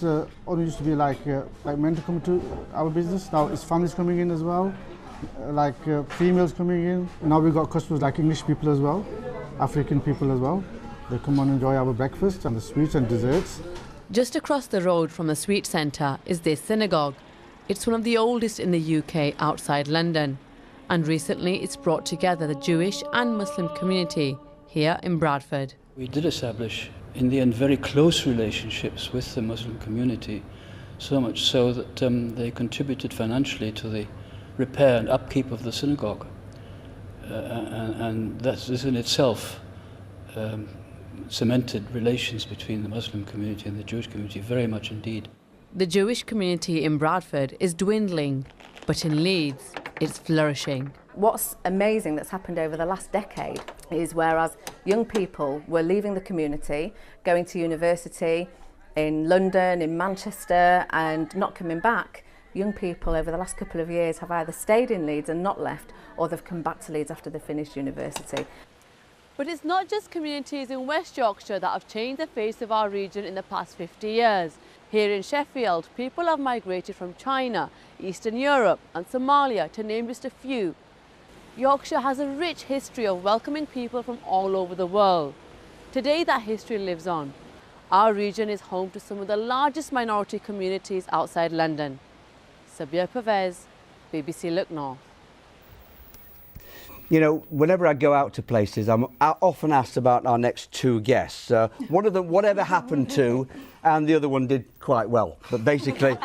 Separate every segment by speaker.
Speaker 1: Only used to be like men to come to our business. Now it's families coming in as well, females coming in. Now we've got customers like English people as well, African people as well. They come and enjoy our breakfast and the sweets and desserts.
Speaker 2: Just across the road from the sweet centre is this synagogue. It's one of the oldest in the UK outside London, and recently it's brought together the Jewish and Muslim community here in Bradford.
Speaker 3: We did establish, in the end, very close relationships with the Muslim community, so much so that they contributed financially to the repair and upkeep of the synagogue. And that is in itself cemented relations between the Muslim community and the Jewish community, very much indeed.
Speaker 2: The Jewish community in Bradford is dwindling, but in Leeds, it's flourishing.
Speaker 4: What's amazing that's happened over the last decade is whereas young people were leaving the community, going to university in London, in Manchester, and not coming back, young people over the last couple of years have either stayed in Leeds and not left, or they've come back to Leeds after they finished university.
Speaker 2: But it's not just communities in West Yorkshire that have changed the face of our region in the past 50 years. Here in Sheffield, people have migrated from China, Eastern Europe and Somalia, to name just a few. Yorkshire has a rich history of welcoming people from all over the world. Today that history lives on. Our region is home to some of the largest minority communities outside London. Sabir Pervez, BBC Look North.
Speaker 5: You know, whenever I go out to places, I'm often asked about our next two guests. One of them, whatever happened to, and the other one did quite well. But basically,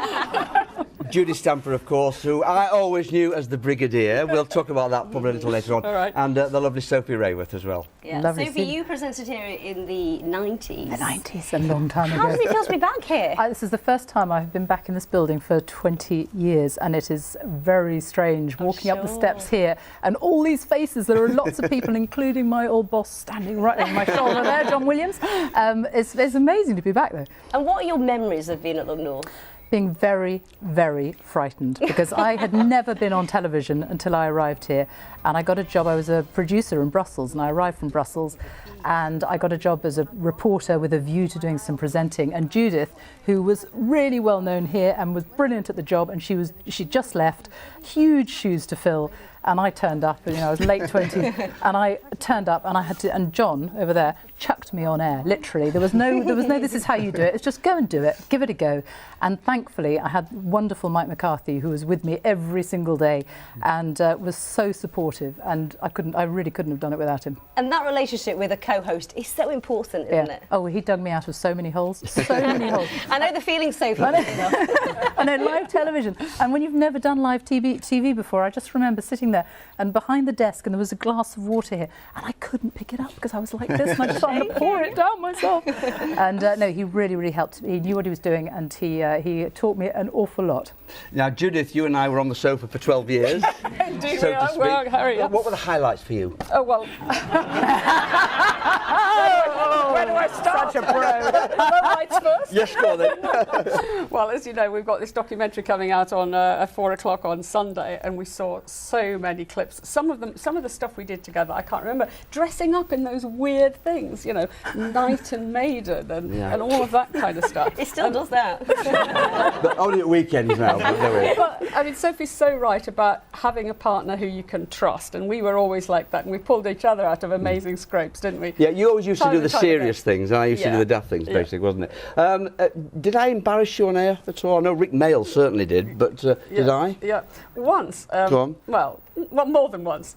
Speaker 5: Judy Stamper, of course, who I always knew as the Brigadier. We'll talk about that probably a little later on.
Speaker 6: All right.
Speaker 5: And the lovely Sophie Rayworth as well.
Speaker 6: Yeah.
Speaker 7: Lovely
Speaker 6: Sophie,
Speaker 7: scene.
Speaker 6: you presented here in the 90s.
Speaker 7: The 90s, a long time ago.
Speaker 6: How does it feel to be back here?
Speaker 7: This is the first time I've been back in this building for 20 years, and it is very strange walking up the steps here and all these faces. There are lots of people, including my old boss standing right on my shoulder there, John Williams. It's amazing to be back there.
Speaker 6: And what are your memories of being at Look North?
Speaker 7: Being very, very frightened because I had never been on television until I arrived here, and I got a job. I was a producer in Brussels, and I arrived from Brussels, and I got a job as a reporter with a view to doing some presenting. And Judith, who was really well known here and was brilliant at the job, and she just left, huge shoes to fill. And I turned up, and I was late 20s, and I turned up, and I had to. And John over there chucked me on air. Literally, there was no. This is how you do it. It's just go and do it, give it a go. And thankfully, I had wonderful Mike McCarthy, who was with me every single day, and was so supportive. And I really couldn't have done it without him.
Speaker 6: And that relationship with a co-host is so important, isn't it?
Speaker 7: Oh, he dug me out of so many holes. So many holes.
Speaker 6: I know the feeling, Sophie.
Speaker 7: I know, live television. And when you've never done live TV before, I just remember sitting there and behind the desk, and there was a glass of water here, and I couldn't pick it up because I was like this, and I just started to pour it down myself. And no, he really, really helped. He knew what he was doing, and he taught me an awful lot.
Speaker 5: Now, Judith, you and I were on the sofa for 12 years.
Speaker 6: Indeed,
Speaker 5: so to speak. What were the highlights for you?
Speaker 6: Oh, well... Where do I start?
Speaker 7: Such a pro.
Speaker 6: Highlights first?
Speaker 5: Yes, go on then.
Speaker 8: Well, as you know, we've got this documentary coming out on at 4 o'clock on Sunday, and we saw so many clips. Some of the stuff we did together, I can't remember. Dressing up in those weird things, knight and maiden, and all of that kind of stuff.
Speaker 6: It still does that.
Speaker 5: But only at weekends now.
Speaker 8: But I mean, Sophie's so right about having a partner who you can trust, and we were always like that, and we pulled each other out of amazing scrapes, didn't we?
Speaker 5: Yeah, you always used to do the
Speaker 8: Time
Speaker 5: serious things, and I used to do the daft things, basically, wasn't it? Did I embarrass you on air at all? I know Rick Mail certainly did, but did I?
Speaker 8: Yeah, once.
Speaker 5: Go on.
Speaker 8: Well, more than once.